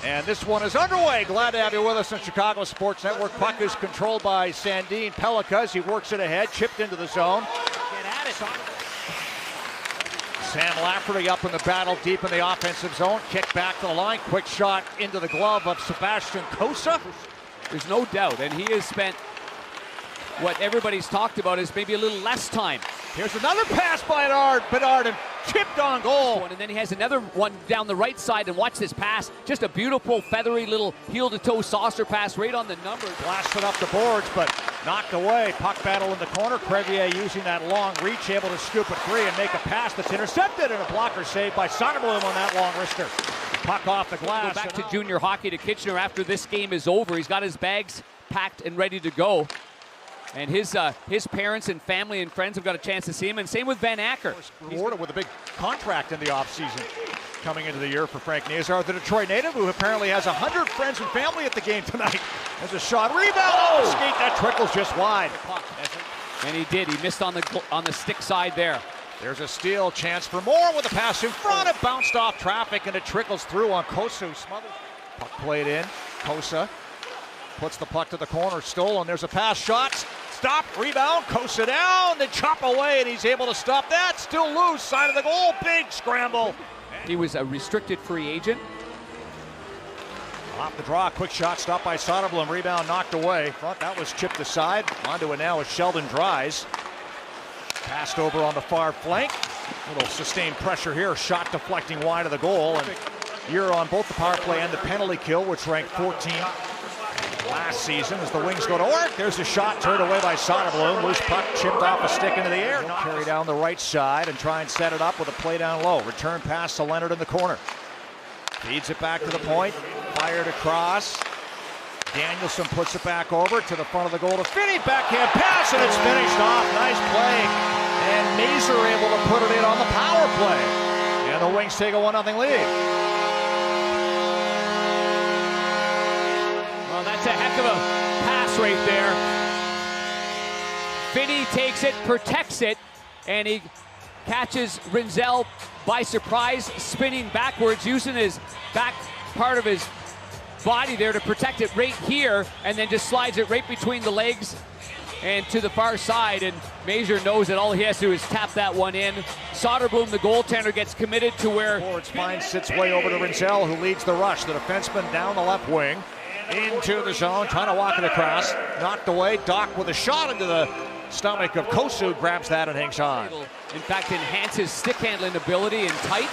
And this one is underway. Glad to have you with us on Chicago Sports Network. Puck is controlled by Sandin Pellikka as he works it ahead, chipped into the zone. Get at it. Sam Lafferty up in the battle deep in the offensive zone. Kick back to the line. Quick shot into the glove of Sebastian Cossa. There's no doubt, and he has spent what everybody's talked about is maybe a little less time. Here's another pass by Bedard and chipped on goal. And then he has another one down the right side, and watch this pass. Just a beautiful, feathery little heel-to-toe saucer pass right on the numbers. Blasted up the boards, but knocked away. Puck battle in the corner. Crevier using that long reach, able to scoop it free and make a pass that's intercepted, and a blocker saved by Soderblom on that long wrister. Puck off the glass. Go back to junior hockey to Kitchener after this game is over. He's got his bags packed and ready to go. And his parents and family and friends have got a chance to see him, and same with Van Acker. Rewarded with a big contract in the offseason coming into the year for Frank Nazar, the Detroit native, who apparently has 100 friends and family at the game tonight. There's a shot, rebound, skate that trickles just wide. And he did. He missed on the stick side there. There's a steal, chance for more with a pass in front. It bounced off traffic and it trickles through on Cossa, who smothers. Puck played in. Cossa puts the puck to the corner, stolen. There's a pass, shot. Stop, rebound, Cossa down, then chop away, and he's able to stop that. Still loose, side of the goal, big scramble. He was a restricted free agent. Off the draw, quick shot, stopped by Soderblom, rebound knocked away. Thought that was chipped aside. Onto it now is Sheldon Dries. Passed over on the far flank. A little sustained pressure here, shot deflecting wide of the goal. And year on both the power play and the penalty kill, which ranked 14th last season as the Wings go to work. There's a shot turned away by Soderblom. Loose puck chipped off a stick into the air. Carry down the right side and try and set it up with a play down low. Return pass to Leonard in the corner. Feeds it back to the point. Fired across. Danielson puts it back over to the front of the goal to Finnie. Backhand pass, and it's finished off. Nice play. And Mazur able to put it in on the power play. And the Wings take a 1-0 lead. That's a heck of a pass right there. Finnie takes it, protects it, and he catches Rinzel by surprise, spinning backwards, using his back part of his body there to protect it right here, and then just slides it right between the legs and to the far side. And Mazur knows that all he has to do is tap that one in. Soderblom, the goaltender, gets committed to where Forward spine sits way over to Rinzel, who leads the rush. The defenseman down the left wing. Into the zone, trying to walk it across. Knocked away. Doc with a shot into the stomach of Cossa, grabs that and hangs on. In fact, enhance his stick handling ability and tight.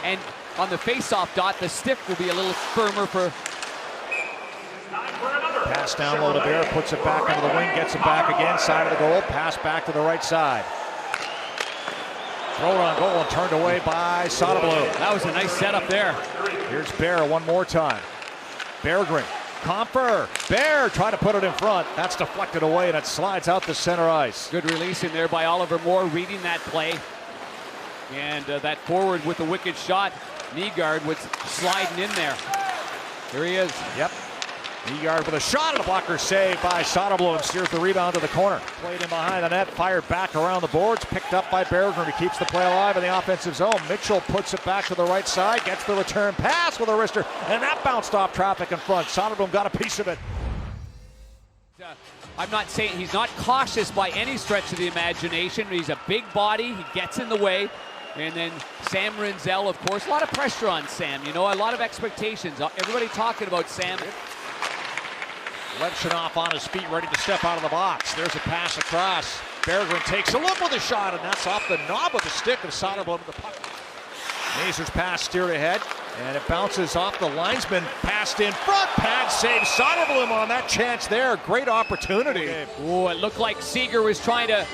And on the face-off dot, the stick will be a little firmer for. Pass down low to Bear, puts it back into the wing, gets it back again, side of the goal. Pass back to the right side. Throw it on goal and turned away by Soderblom. That was a nice setup there. Here's Bear one more time. Berggren, Comfer, Bear trying to put it in front. That's deflected away and it slides out the center ice. Good release in there by Oliver Moore, reading that play. And that forward with the wicked shot, Nygard was sliding in there. There he is. Yep. Nygard with a shot and a blocker save by Soderblom. Steers the rebound to the corner. Played in behind the net, fired back around the boards, picked up by Berggren, who keeps the play alive in the offensive zone. Mitchell puts it back to the right side, gets the return pass with a wrister, and that bounced off traffic in front. Soderblom got a piece of it. I'm not saying he's not cautious by any stretch of the imagination. He's a big body, he gets in the way. And then Sam Rinzel, of course, a lot of pressure on Sam, you know, a lot of expectations. Everybody talking about Sam. Levshunov on his feet, ready to step out of the box. There's a pass across. Berggren takes a look with a shot, and that's off the knob of the stick of Soderblom to the puck. Mazur's pass steered ahead, and it bounces off the linesman. Passed in front, pad save Soderblom on that chance there. Great opportunity. Oh, it looked like Seeger was trying to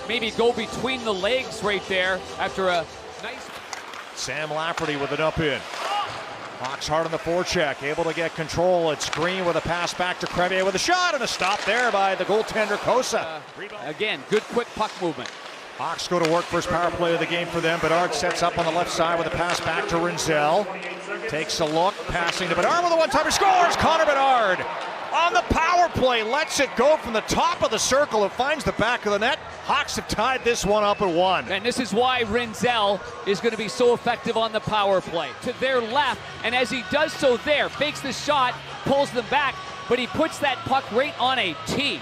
maybe go between the legs right there after a nice. Sam Lafferty with it up in. Hawks hard on the forecheck, able to get control. It's Green with a pass back to Crevier with a shot, and a stop there by the goaltender Cossa. Again, good quick puck movement. Hawks go to work, first power play of the game for them. Bedard sets up on the left side with a pass back to Rinzel. Takes a look, passing to Bedard with a one-timer, scores! Connor Bedard on the power play. Lets it go from the top of the circle. It finds the back of the net. Hawks have tied this one up at 1. And this is why Rinzel is going to be so effective on the power play. To their left, and as he does so there, fakes the shot, pulls them back, but he puts that puck right on a tee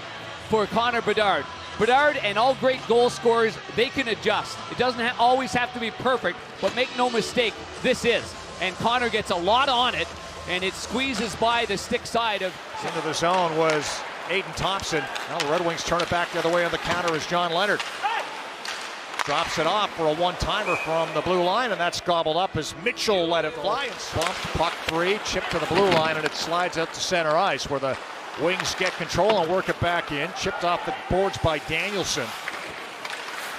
for Connor Bedard. Bedard and all great goal scorers, they can adjust. It doesn't always have to be perfect, but make no mistake, this is. And Connor gets a lot on it, and it squeezes by the stick side of... Into the zone was Aiden Thompson. Now the Red Wings turn it back the other way on the counter as John Leonard drops it off for a one-timer from the blue line, and that's gobbled up as Mitchell let it fly and bumped puck free, chipped to the blue line, and it slides out to center ice where the Wings get control and work it back in. Chipped off the boards by Danielson.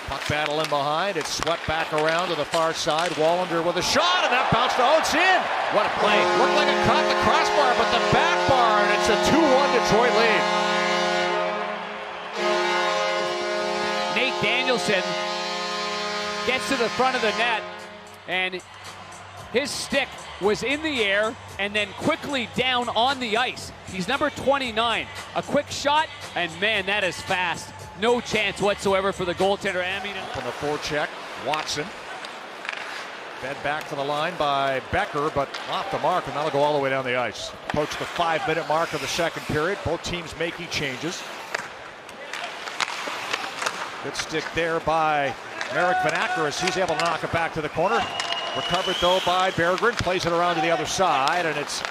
Puck battle in behind. It's swept back around to the far side. Wallander with a shot, and that bounced. Oh, it's in! What a play. Looked like it caught the crossbar, but the back bar, and it's a 2-1 Detroit lead. Nate Danielson gets to the front of the net, and his stick was in the air and then quickly down on the ice. He's number 29. A quick shot, and man, that is fast. No chance whatsoever for the goaltender. On the forecheck, Watson. Fed back to the line by Becker, but off the mark, and that'll go all the way down the ice. Approach the 5-minute mark of the second period. Both teams making changes. Good stick there by Marek Vanacker. He's able to knock it back to the corner. Recovered though by Berggren, plays it around to the other side, and it's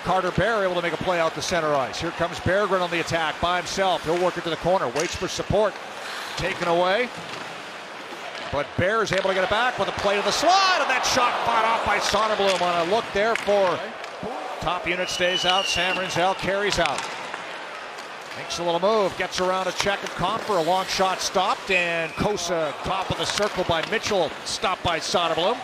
Carter Bear able to make a play out to center ice. Here comes Berggren on the attack by himself. He'll work it to the corner, waits for support. Taken away, but Bear is able to get it back with a play to the slot, and that shot fought off by Soderblom on a look there for top unit stays out. Sam Rinzel carries out. Makes a little move, gets around a check of Comfer, a long shot stopped, and Kosa top of the circle by Mitchell, stopped by Soderblom.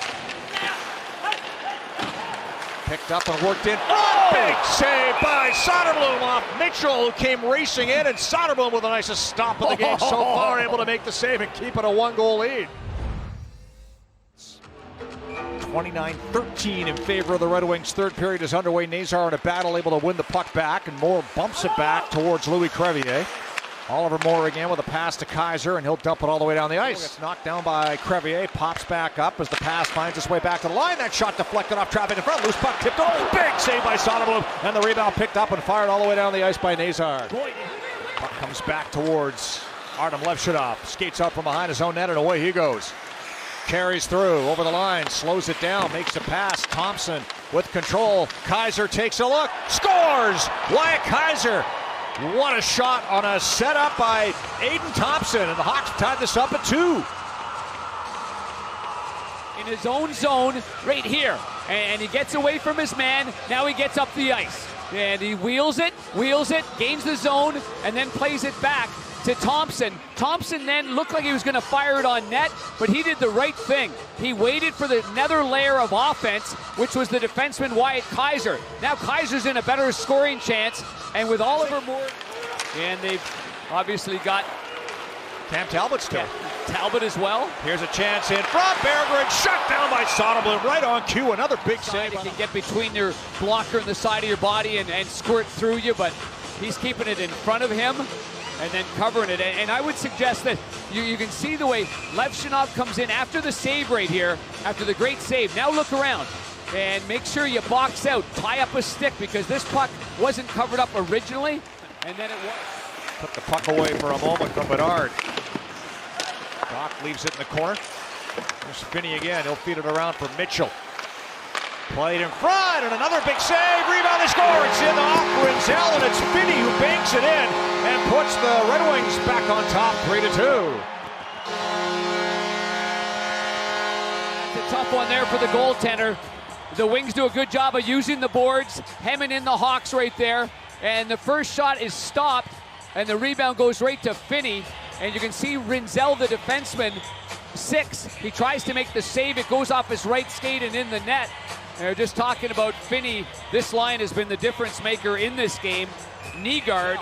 Picked up and worked in. Oh! Big save by Soderblom off Mitchell, who came racing in, and Soderblom with the nicest stop of the game so far, able to make the save and keep it a 1-goal lead. 29-13 in favor of the Red Wings. Third period is underway. Nazar in a battle, able to win the puck back, and Moore bumps it back towards Louis Crevier. Oliver Moore again with a pass to Kaiser, and he'll dump it all the way down the ice. Gets knocked down by Crevier, pops back up as the pass finds its way back to the line. That shot deflected off traffic in front. Loose puck tipped over. Big save by Soderblom, and the rebound picked up and fired all the way down the ice by Nazar. Puck comes back towards Artem Levshunov. Skates out from behind his own net, and away he goes. Carries through, over the line, slows it down, makes a pass. Thompson with control. Kaiser takes a look, scores! Wyatt Kaiser. What a shot on a setup by Aiden Thompson, and the Hawks tied this up at 2. In his own zone, right here, and he gets away from his man. Now he gets up the ice, and he wheels it, gains the zone, and then plays it back to Thompson. Thompson then looked like he was going to fire it on net, but he did the right thing. He waited for the another layer of offense, which was the defenseman Wyatt Kaiser. Now Kaiser's in a better scoring chance, and with Oliver Moore, and they've obviously got Cam Talbot still. Talbot as well. Here's a chance in front. Berggren shut down by Soderblom, right on cue. Another big save. You can get between your blocker and the side of your body and squirt through you, but he's keeping it in front of him and then covering it. And I would suggest that you can see the way Levshunov comes in after the save right here, after the great save. Now look around and make sure you box out, tie up a stick, because this puck wasn't covered up originally, and then it was. Put the puck away for a moment from Bedard. Doc leaves it in the corner. There's Finnie again. He'll feed it around for Mitchell. Played in front, and another big save. Rebound, they score. It's in off Rinzel, and it's Finnie who banks it in and puts the Red Wings back on top, 3-2. It's a tough one there for the goaltender. The Wings do a good job of using the boards, hemming in the Hawks right there, and the first shot is stopped, and the rebound goes right to Finnie, and you can see Rinzel, the defenseman, 6. He tries to make the save. It goes off his right skate and in the net. They're just talking about Finnie. This line has been the difference maker in this game. Nygard.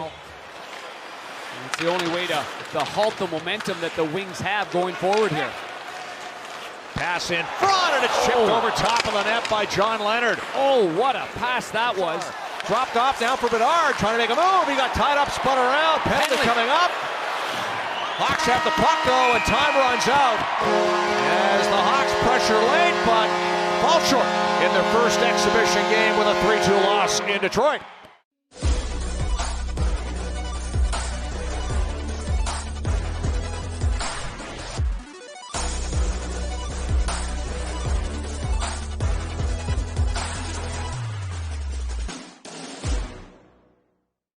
It's the only way to halt the momentum that the Wings have going forward here. Pass in front, and it's chipped over top of the net by John Leonard. Oh, what a pass that was. dropped off now for Bedard, trying to make a move. He got tied up, spun around. Penalty coming up. Hawks have the puck though, and time runs out as the Hawks pressure late, but fall short in their first exhibition game with a 3-2 loss in Detroit.